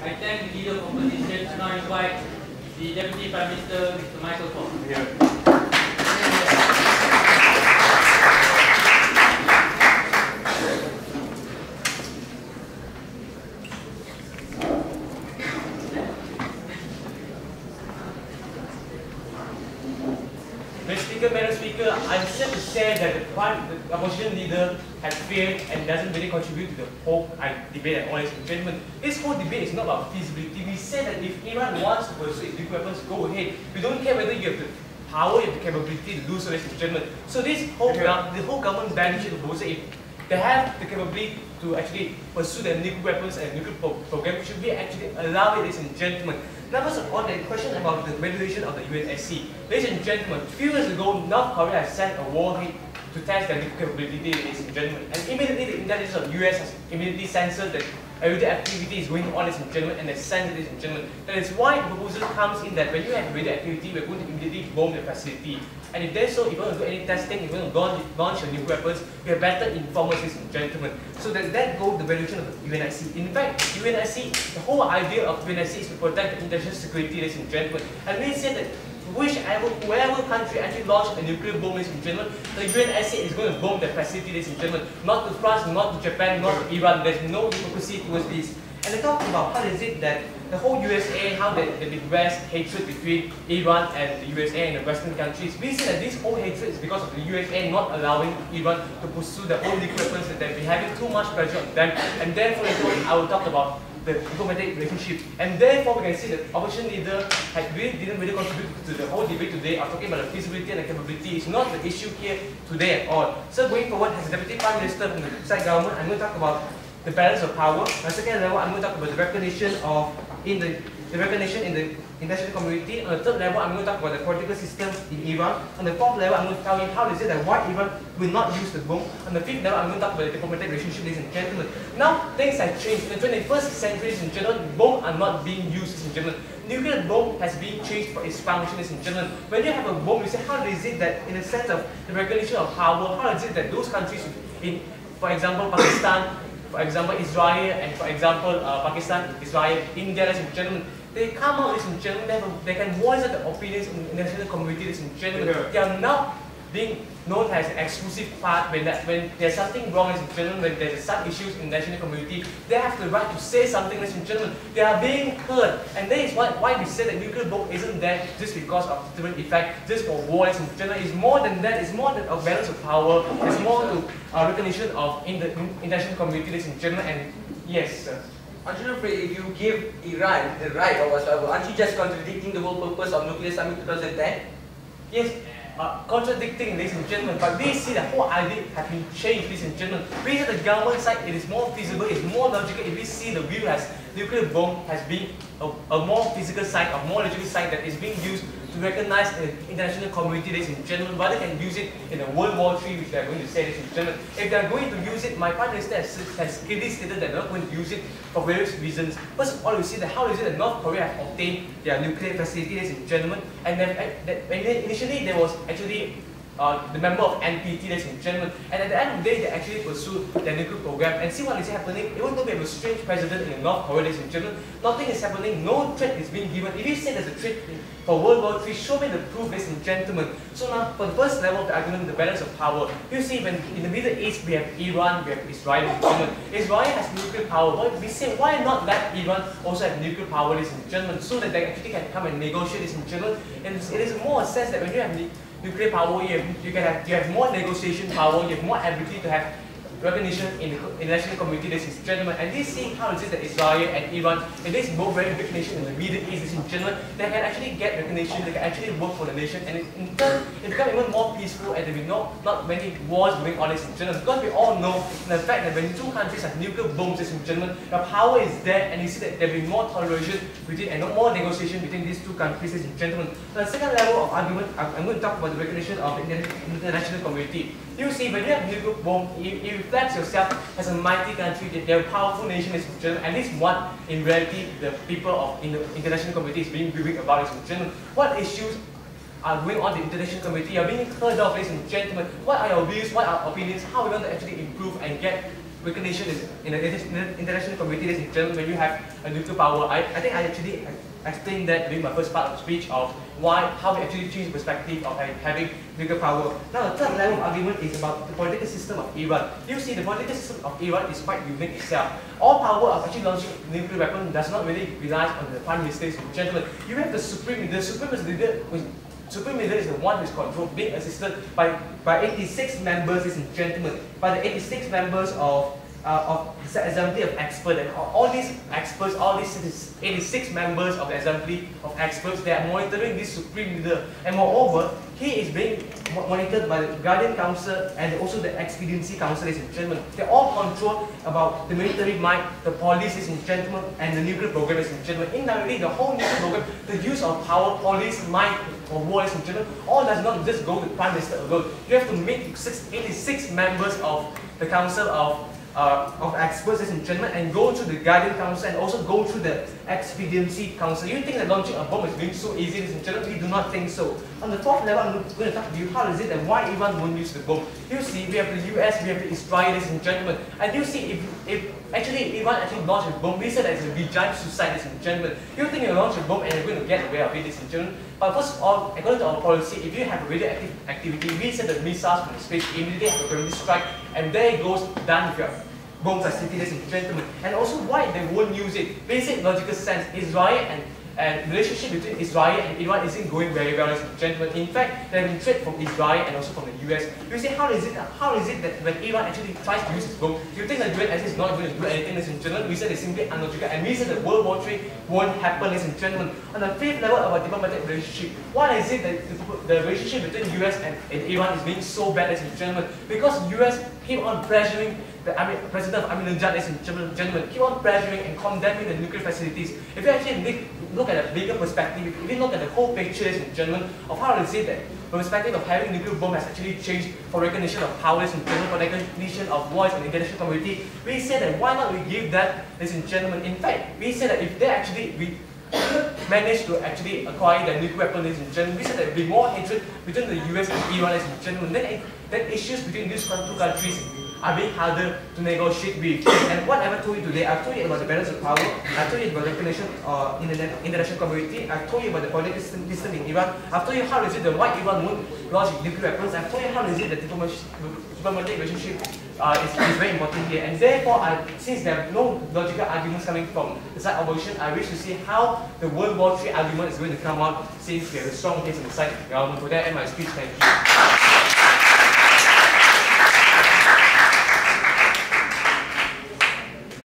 I thank the leader of opposition and now invite the Deputy Prime Minister, Mr. Michael Ford. Madam Speaker, I'm sad to say that the opposition leader has failed and doesn't really contribute to the whole debate at all, ladies and gentlemen. This whole debate is not about feasibility. We said that if Iran wants to pursue its nuclear weapons, go ahead. We don't care whether you have the power, you have the capability to do so, ladies and gentlemen. So this whole the whole government bandage proposal, if they have the capability to actually pursue their nuclear weapons and nuclear program, should we actually allow it, ladies and gentlemen? Now, first of all, the question about the regulation of the UNSC. Ladies and gentlemen, a few years ago, North Korea has sent a warhead to test their nuclear capability, ladies and gentlemen. And immediately, the intelligence of the US has immediately censored that everyday activity is going on, ladies and gentlemen, and they censored, ladies and gentlemen. That is why the proposal comes in that when you have everyday activity, we're going to immediately bomb the facility. And if there's so, if you want to do any testing, if you want to launch your nuclear weapons, we have better informers, ladies and gentlemen. So that goes the valuation of the UNSC. In fact, UNSC, the whole idea of UNSC is to protect the international security, ladies and gentlemen. And we said that whoever country actually launch a nuclear bomb, ladies and gentlemen, the UNSC is going to bomb the facility, ladies and gentlemen. Not to France, not to Japan, not to Iran. There's no hypocrisy towards this. And they talk about how is it that the whole USA, how the West hatred between Iran and the USA and the Western countries. We see that this whole hatred is because of the USA not allowing Iran to pursue their own nuclear weapons, that they're having too much pressure on them. And therefore, I will talk about the diplomatic relationship. And therefore, we can see that opposition leader didn't really contribute to the whole debate today. I'm talking about the feasibility and the capability. It's not the issue here today at all. So going forward, as the Deputy Prime Minister from the side government, I'm going to talk about the balance of power. On the second level, I'm going to talk about the recognition in the international community. On the third level, I'm going to talk about the political system in Iran. On the fourth level, I'm going to tell you how is it that why Iran will not use the bomb. On the fifth level, I'm going to talk about the diplomatic relationship, ladies and gentlemen. Now, things have changed. In the 21st century, ladies and gentlemen, bombs are not being used, ladies and gentlemen. Nuclear bomb has been changed for its function, ladies and gentlemen. When you have a bomb, you say, how is it that, in the sense of the recognition of power, how is it that those countries, for example, Pakistan, for example, Israel, and for example, Pakistan, Israel, India, ladies and gentlemen, they come out, ladies and gentlemen, they can voice out their opinions in the international community, ladies and gentlemen. They are now being known as an exclusive part when there's something wrong, ladies and gentlemen, when there's some issues in the national community, they have the right to say something, ladies and gentlemen. They are being heard, and that is why we say that nuclear bomb isn't there just because of different effect, just for war, ladies and gentlemen. It's more than that. It's more than a balance of power. It's more to recognition of in the international community, ladies and gentlemen. And yes, sir. Aren't you afraid if you give Iran the right or whatsoever, aren't you just contradicting the whole purpose of Nuclear Summit 2010? Yes. Contradicting, ladies and gentlemen, but we see the whole idea has been changed, ladies and gentlemen. We see the government side, it is more feasible, it's more logical. If we see the view as nuclear bomb has been a more physical side, a more logical side that is being used to recognize the international community, ladies and gentlemen, rather than use it in a World War III, which they are going to say, ladies and gentlemen. If they are going to use it, my Prime Minister has clearly stated that they are not going to use it for various reasons. First of all, we see that how is it that North Korea have obtained their nuclear facility, ladies and gentlemen, and then initially there was actually the member of NPT, ladies and gentlemen, and at the end of the day, they actually pursued their nuclear program. And see what is happening. Even though we have a strange president in North Korea, ladies and gentlemen, nothing is happening. No threat is being given. If you say there's a threat for World War III, show me the proof, ladies and gentlemen. So now, for the first level of the argument, the balance of power. You see, when in the Middle East we have Iran, we have Israel, ladies and gentlemen. Israel has nuclear power. But we say, why not let Iran also have nuclear power, ladies and gentlemen, so that they actually can come and negotiate, ladies and gentlemen. And it is more a sense that when you have nuclear power, you have more negotiation power, you have more ability to have recognition in the international community, ladies and gentlemen. And this see how it is that Israel and Iran, and these both very big nations in the Middle East, ladies and gentlemen, they can actually get recognition, they can actually work for the nation, and in turn, it becomes even more peaceful, and there will be not many wars going on, ladies and gentlemen. Because we all know the fact that when two countries have nuclear bombs, ladies and gentlemen, the power is there, and you see that there will be more toleration between and more negotiation between these two countries, ladies and gentlemen. The second level of argument, I'm going to talk about the recognition of the international community. You see, when you have nuclear bomb, it reflects yourself as a mighty country, that they're a powerful nation, ladies and gentlemen, and this is what, in reality, the people in the international community is being briefing about, ladies and gentlemen. What issues are going on the international community are being heard of, ladies and gentlemen. What are your views, what are our opinions, how we want to actually improve and get recognition in the international community, ladies and gentlemen, when you have a nuclear power. I think I actually explained that during my first part of the speech of how we actually change the perspective of having nuclear power. Now, the third level of argument is about the political system of Iran. You see, the political system of Iran is quite unique itself. All power of actually launching nuclear weapon does not really rely on the prime minister, ladies and gentlemen. You have the supreme leader. Supreme leader is the one who is controlled, being assisted by 86 members, ladies and gentlemen, by the 86 members of the assembly of experts, and all these experts, all these 86 members of the assembly of experts, they are monitoring this supreme leader, and moreover, he is being monitored by the Guardian Council and also the Expediency Council, ladies and gentlemen. They all control about the military might, the police, ladies and gentlemen, and the nuclear program, ladies and gentlemen. Indirectly, the whole nuclear program, the use of power, police, might, or war, ladies and gentlemen, all does not just go to the Prime Minister alone. You have to meet 86 members of the Council of experts, ladies and gentlemen, and go through the Guardian Council and also go through the Expediency Council. You think that launching a bomb is being so easy, ladies and gentlemen? We do not think so. On the fourth level, I'm going to talk to you how is it and why Iran won't use the bomb. You see, we have the US, we have the Israel, ladies and gentlemen, and you see if actually Iran actually launched a bomb, we said that it's a revenge suicide, ladies and gentlemen. You think you launch a bomb and you're going to get away with it, ladies and gentlemen? But first of all, according to our policy, if you have a radioactive activity, we send the missiles from the space, immediately have a preemptive strike, and there it goes, done with your bomb facility, ladies and gentlemen. And also why they won't use it. Basic logical sense, Israel and relationship between Israel and Iran isn't going very well, ladies and gentlemen. In fact, there have been threats from Israel and also from the US. You say, how is it that when Iran actually tries to use its bomb, you think the US is not going to do anything, ladies and gentlemen? We said it's simply unlogical, and we said that World War III won't happen, ladies and gentlemen. On the fifth level of our diplomatic relationship, why is it that the relationship between US and Iran is being so bad, ladies and gentlemen? Because US keep on pressuring the President of Ahmad, ladies and gentlemen, keep on pressuring and condemning the nuclear facilities. If you actually look at a bigger perspective, if you look at the whole picture, ladies and gentlemen, of how is it that the perspective of having a nuclear bomb has actually changed for recognition of power, ladies and gentlemen, for recognition of voice in the international community, we said that why not we give that, ladies and gentlemen. In fact, we said that if they actually manage to actually acquire the nuclear weapon, ladies and gentlemen, we said that there will be more hatred between the US and Iran, ladies and gentlemen. Then issues between these two countries are being harder to negotiate with. And what I've told you today, I've told you about the balance of power, I've told you about recognition in the international community, I've told you about the political system in Iran, I've told you how is it that why Iran won't launch nuclear weapons, I've told you how is it that diplomatic relationship is very important here. And therefore, since there are no logical arguments coming from the side of opposition, I wish to see how the World War III argument is going to come out since we have a strong case on the side of the government. For that, I end my speech. Thank you.